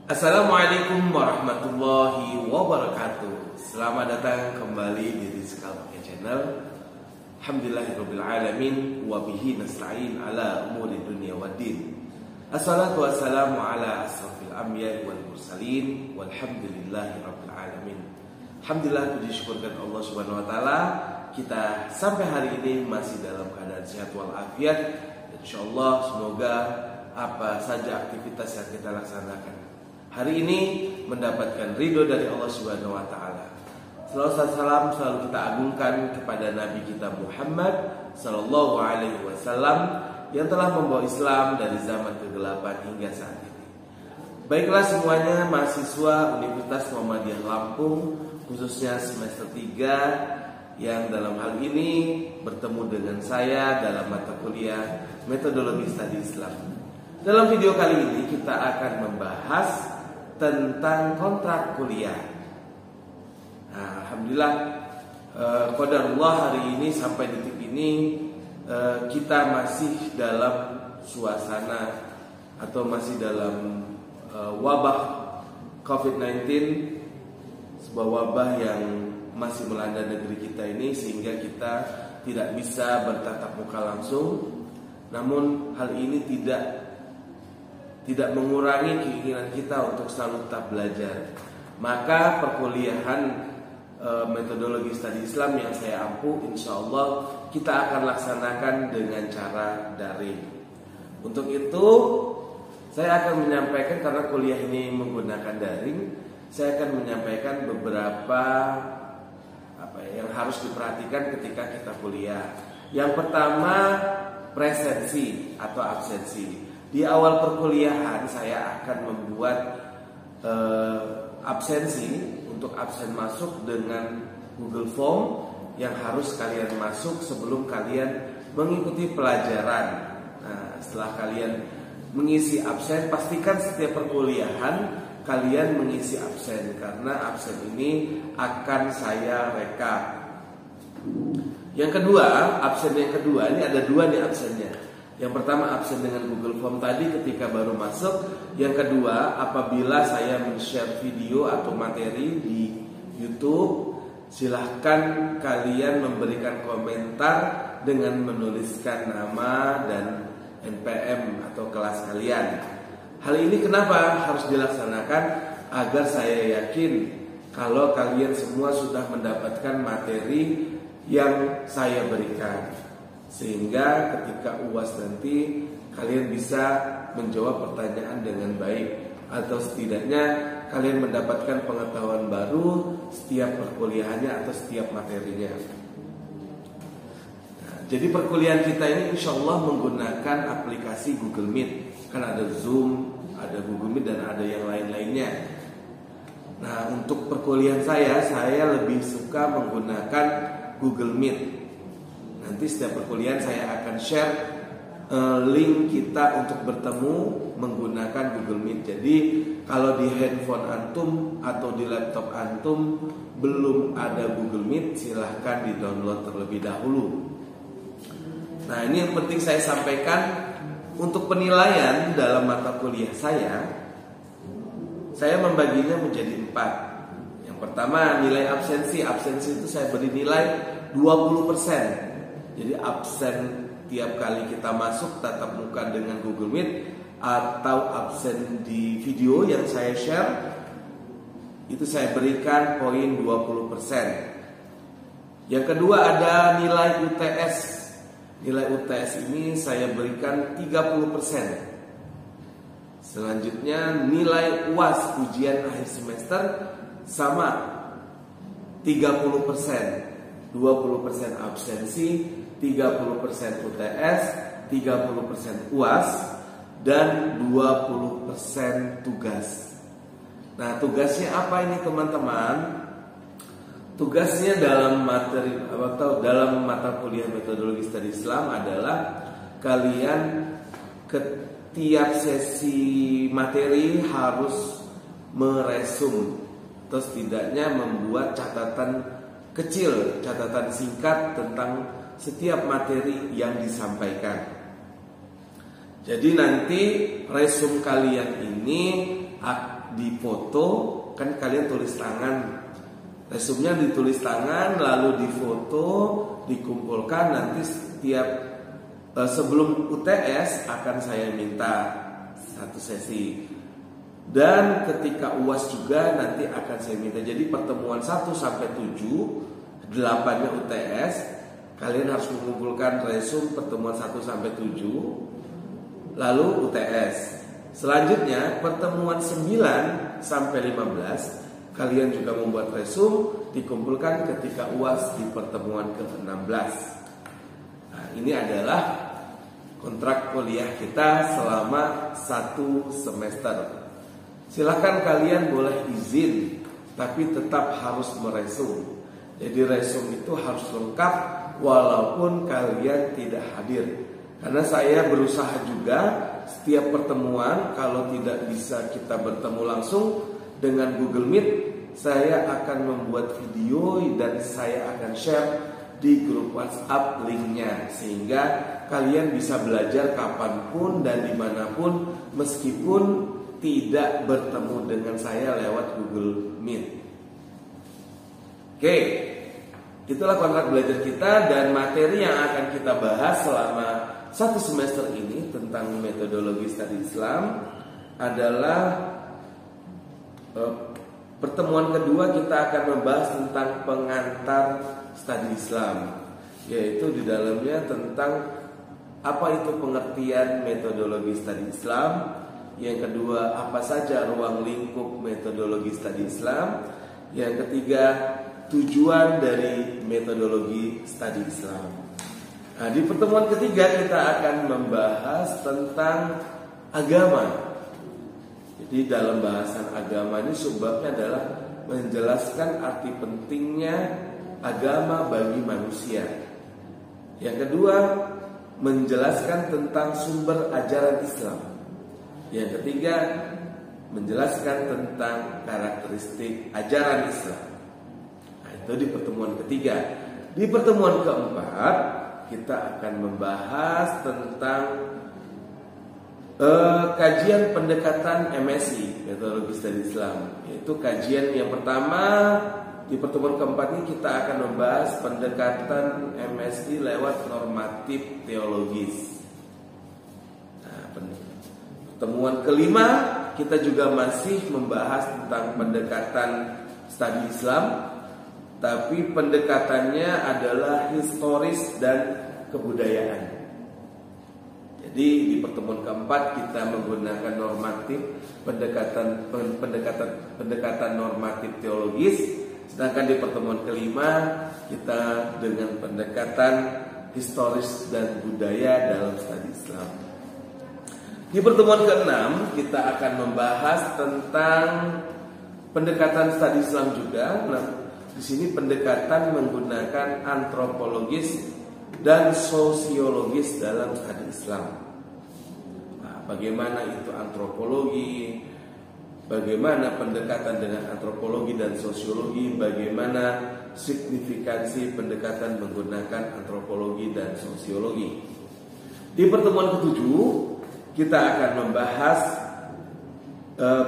Assalamualaikum warahmatullahi wabarakatuh. Selamat datang kembali di Rizqal Pakai Channel. Alhamdulillahirrabbilalamin. Wabihi nasta'in ala umuri dunia waddin. Assalatu wassalamu ala asrafil anbiya wal mursalin. Walhamdulillahirrabbilalamin. Alhamdulillah, puji syukurkan Allah subhanahu wa ta'ala, kita sampai hari ini masih dalam keadaan sehat walafiat. InsyaAllah semoga apa saja aktivitas yang kita laksanakan hari ini mendapatkan ridho dari Allah Subhanahu wa taala. Salawat salam selalu kita agungkan kepada Nabi kita Muhammad sallallahu alaihi wasallam yang telah membawa Islam dari zaman kegelapan hingga saat ini. Baiklah semuanya, mahasiswa Universitas Muhammadiyah Lampung, khususnya semester 3 yang dalam hal ini bertemu dengan saya dalam mata kuliah Metodologi Studi Islam. Dalam video kali ini kita akan membahas tentang kontrak kuliah. Nah, alhamdulillah, qadarullah hari ini sampai detik ini kita masih dalam suasana atau masih dalam wabah COVID-19, sebuah wabah yang masih melanda negeri kita ini, sehingga kita tidak bisa bertatap muka langsung. Namun hal ini tidak mengurangi keinginan kita untuk selalu tetap belajar. Maka perkuliahan metodologi studi Islam yang saya ampuh, insya Allah kita akan laksanakan dengan cara daring. Untuk itu saya akan menyampaikan, karena kuliah ini menggunakan daring, saya akan menyampaikan beberapa yang harus diperhatikan ketika kita kuliah. Yang pertama, presensi atau absensi. Di awal perkuliahan saya akan membuat absensi untuk absen masuk dengan Google Form yang harus kalian masuk sebelum kalian mengikuti pelajaran. Nah, setelah kalian mengisi absen, pastikan setiap perkuliahan kalian mengisi absen, karena absen ini akan saya rekap. Yang kedua, absen yang kedua, ini ada dua nih absennya. Yang pertama absen dengan Google Form tadi ketika baru masuk. Yang kedua, apabila saya men-share video atau materi di YouTube, silahkan kalian memberikan komentar dengan menuliskan nama dan NPM atau kelas kalian. Hal ini kenapa harus dilaksanakan? Agar saya yakin kalau kalian semua sudah mendapatkan materi yang saya berikan, sehingga ketika UAS nanti kalian bisa menjawab pertanyaan dengan baik, atau setidaknya kalian mendapatkan pengetahuan baru setiap perkuliahannya atau setiap materinya. Nah, jadi perkuliahan kita ini insya Allah menggunakan aplikasi Google Meet. Kan ada Zoom, ada Google Meet, dan ada yang lain-lainnya. Nah, untuk perkuliahan saya lebih suka menggunakan Google Meet. Nanti setiap perkuliahan saya akan share link kita untuk bertemu menggunakan Google Meet. Jadi kalau di handphone antum atau di laptop antum belum ada Google Meet, silahkan di-download terlebih dahulu. Nah, ini yang penting saya sampaikan. Untuk penilaian dalam mata kuliah saya membaginya menjadi 4. Yang pertama, nilai absensi. Absensi itu saya beri nilai 20%. Jadi absen tiap kali kita masuk tatap muka dengan Google Meet, atau absen di video yang saya share, itu saya berikan poin 20%. Yang kedua ada nilai UTS. Nilai UTS ini saya berikan 30%. Selanjutnya nilai UAS, ujian akhir semester, sama 30%. 20% absensi, 30% UTS, 30% UAS, dan 20% tugas. Nah, tugasnya apa ini teman-teman? Tugasnya dalam materi atau dalam mata kuliah metodologi studi Islam adalah kalian tiap sesi materi harus meresum, atau setidaknya membuat catatan kecil, catatan singkat tentang setiap materi yang disampaikan. Jadi nanti resum kalian ini difoto, kan kalian tulis tangan. Resumnya ditulis tangan, lalu difoto, dikumpulkan. Nanti setiap sebelum UTS akan saya minta satu sesi. Dan ketika UAS juga nanti akan saya minta. Jadi pertemuan 1 sampai 7, 8-nya UTS, kalian harus mengumpulkan resum pertemuan 1 sampai 7, lalu UTS. Selanjutnya pertemuan 9 sampai 15, kalian juga membuat resum, dikumpulkan ketika UAS di pertemuan ke-16. Nah, ini adalah kontrak kuliah kita selama 1 semester. Silakan kalian boleh izin, tapi tetap harus meresum. Jadi resum itu harus lengkap walaupun kalian tidak hadir. Karena saya berusaha juga setiap pertemuan, kalau tidak bisa kita bertemu langsung dengan Google Meet, saya akan membuat video dan saya akan share di grup WhatsApp linknya, sehingga kalian bisa belajar kapanpun dan dimanapun meskipun tidak bertemu dengan saya lewat Google Meet. Oke, itulah kontrak belajar kita dan materi yang akan kita bahas selama 1 semester ini tentang metodologi studi Islam adalah pertemuan kedua. Kita akan membahas tentang pengantar studi Islam, yaitu di dalamnya tentang apa itu pengertian metodologi studi Islam. Yang kedua, apa saja ruang lingkup metodologi studi Islam. Yang ketiga, tujuan dari metodologi studi Islam. Nah, di pertemuan ketiga kita akan membahas tentang agama. Jadi dalam bahasan agama ini subbabnya adalah menjelaskan arti pentingnya agama bagi manusia. Yang kedua, menjelaskan tentang sumber ajaran Islam. Yang ketiga, menjelaskan tentang karakteristik ajaran Islam. Nah, itu di pertemuan ketiga. Di pertemuan keempat, kita akan membahas tentang kajian pendekatan MSI, metodologi studi Islam. Yaitu kajian yang pertama. Di pertemuan keempat ini kita akan membahas pendekatan MSI lewat normatif teologis. Pertemuan kelima, kita juga masih membahas tentang pendekatan studi Islam, tapi pendekatannya adalah historis dan kebudayaan. Jadi di pertemuan keempat kita menggunakan normatif pendekatan normatif teologis, sedangkan di pertemuan kelima kita dengan pendekatan historis dan budaya dalam studi Islam. Di pertemuan ke-6 kita akan membahas tentang pendekatan studi Islam juga. Nah, di sini pendekatan menggunakan antropologis dan sosiologis dalam studi Islam. Nah, bagaimana itu antropologi? Bagaimana pendekatan dengan antropologi dan sosiologi? Bagaimana signifikansi pendekatan menggunakan antropologi dan sosiologi? Di pertemuan ke-7 kita akan membahas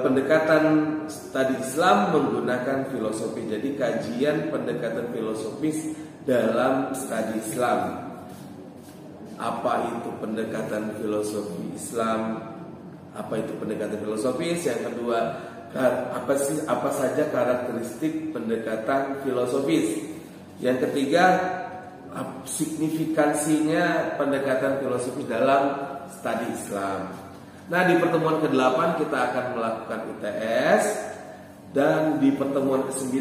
pendekatan studi Islam menggunakan filosofi. Jadi kajian pendekatan filosofis dalam studi Islam. Apa itu pendekatan filosofi Islam? Apa itu pendekatan filosofis? Yang kedua, apa saja karakteristik pendekatan filosofis? Yang ketiga, signifikansinya pendekatan filosofis dalam studi Islam. Nah, di pertemuan ke-8 kita akan melakukan UTS, dan di pertemuan ke-9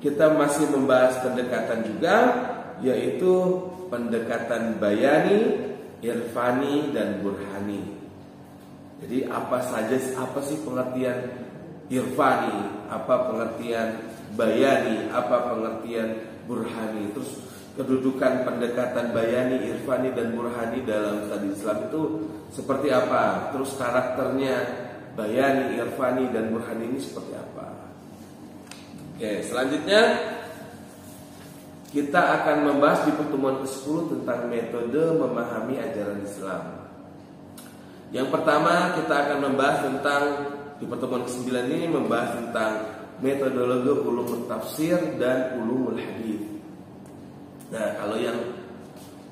kita masih membahas pendekatan juga, yaitu pendekatan bayani, irfani, dan burhani. Jadi apa sih pengertian irfani, apa pengertian bayani, apa pengertian burhani, terus kedudukan pendekatan bayani, irfani, dan burhani dalam studi Islam itu seperti apa? Terus karakternya bayani, irfani, dan burhani ini seperti apa? Oke, selanjutnya kita akan membahas di pertemuan ke-10 tentang metode memahami ajaran Islam. Yang pertama kita akan membahas tentang di pertemuan ke-9 ini membahas tentang metodologi ulumul tafsir dan ulumul hadis. Nah, kalau yang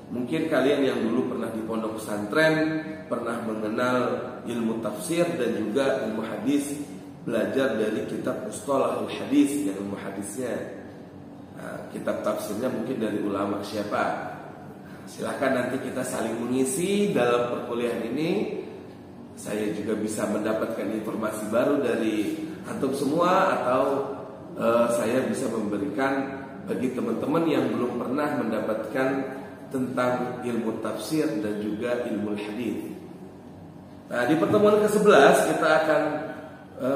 mungkin kalian yang dulu pernah di pondok pesantren, pernah mengenal ilmu tafsir dan juga ilmu hadis, belajar dari kitab Mustalahul Hadis yang ilmu hadisnya. Nah, kitab tafsirnya mungkin dari ulama siapa? Silahkan nanti kita saling mengisi dalam perkuliahan ini. Saya juga bisa mendapatkan informasi baru dari antum semua, atau saya bisa memberikan bagi teman-teman yang belum pernah mendapatkan tentang ilmu tafsir dan juga ilmu hadis. Nah, di pertemuan ke-11 kita akan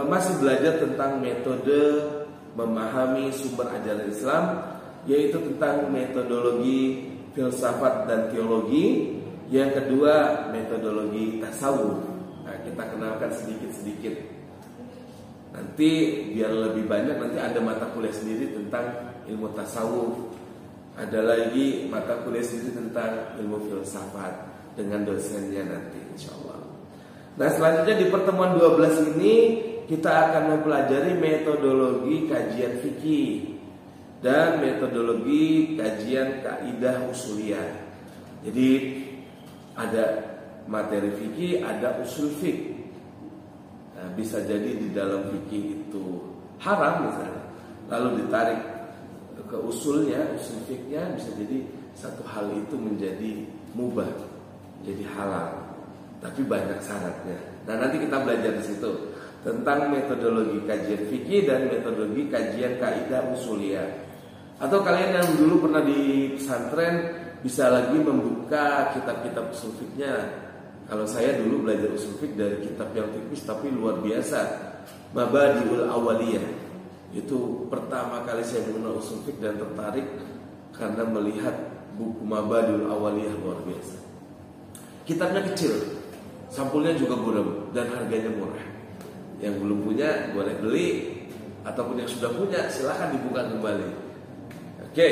masih belajar tentang metode memahami sumber ajaran Islam, yaitu tentang metodologi filsafat dan teologi. Yang kedua, metodologi tasawuf. Nah, kita kenalkan sedikit-sedikit. Nanti biar lebih banyak, nanti ada mata kuliah sendiri tentang ilmu tasawuf. Ada lagi mata kuliah sendiri tentang ilmu filsafat dengan dosennya nanti insyaallah. Nah, selanjutnya di pertemuan 12 ini kita akan mempelajari metodologi kajian fikih dan metodologi kajian kaidah usuliyah. Jadi ada materi fikih, ada usul fikih. Nah, bisa jadi di dalam fikih itu haram misalnya, lalu ditarik ke usulnya, usul fikihnya, bisa jadi satu hal itu menjadi mubah, jadi halal, tapi banyak syaratnya. Nah, nanti kita belajar di situ tentang metodologi kajian fikih dan metodologi kajian kaidah usuliyah. Atau kalian yang dulu pernah di pesantren bisa lagi membuka kitab-kitab usul fikihnya. Kalau saya dulu belajar usul fikih dari kitab yang tipis tapi luar biasa, Mabadiul Awaliyah. Itu pertama kali saya mengenal usul fikih dan tertarik karena melihat buku Mabadiul Awaliyah, luar biasa. Kitabnya kecil, sampulnya juga buram dan harganya murah. Yang belum punya boleh beli, ataupun yang sudah punya silahkan dibuka kembali. Oke,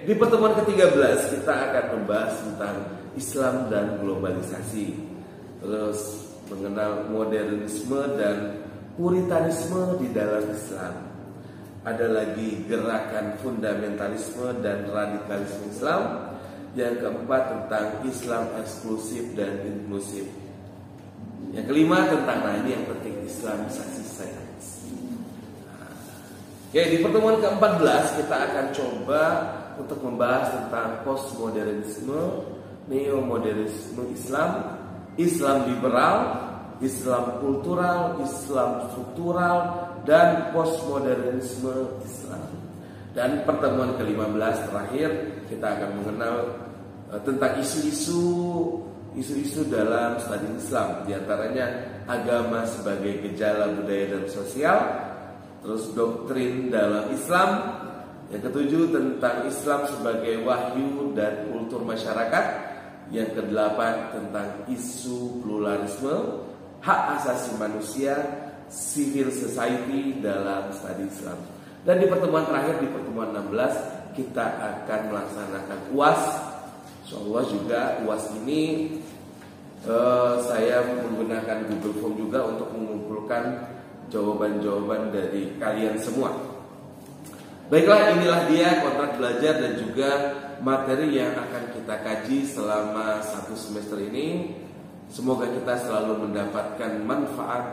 di pertemuan ke-13 kita akan membahas tentang Islam dan globalisasi. Terus mengenal modernisme dan puritanisme di dalam Islam. Ada lagi gerakan fundamentalisme dan radikalisme Islam. Yang keempat tentang Islam eksklusif dan inklusif. Yang kelima tentang, nah ini yang penting, Islamisasi sains. Oke, di pertemuan ke-14 kita akan coba untuk membahas tentang postmodernisme, neomodernisme Islam, Islam liberal, Islam kultural, Islam struktural, dan postmodernisme Islam. Dan pertemuan ke-15 terakhir kita akan mengenal tentang isu-isu dalam studi Islam, diantaranya agama sebagai gejala budaya dan sosial, terus doktrin dalam Islam, yang ketujuh tentang Islam sebagai wahyu dan kultur masyarakat, yang kedelapan tentang isu pluralisme, hak asasi manusia, civil society dalam studi Islam. Dan di pertemuan terakhir, di pertemuan 16, kita akan melaksanakan UAS. Insyaallah juga UAS ini saya menggunakan Google Form juga untuk mengumpulkan jawaban-jawaban dari kalian semua. Baiklah, inilah dia kontrak belajar dan juga materi yang akan kita kaji selama 1 semester ini. Semoga kita selalu mendapatkan manfaat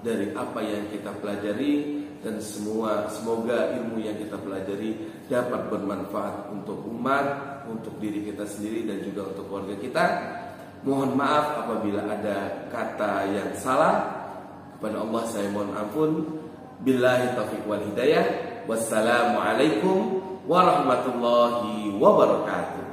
dari apa yang kita pelajari, dan semoga ilmu yang kita pelajari dapat bermanfaat untuk umat, untuk diri kita sendiri dan juga untuk keluarga kita. Mohon maaf apabila ada kata yang salah. Kepada Allah saya mohon ampun. Billahi taufiq wal hidayah. Wassalamualaikum warahmatullahi wabarakatuh.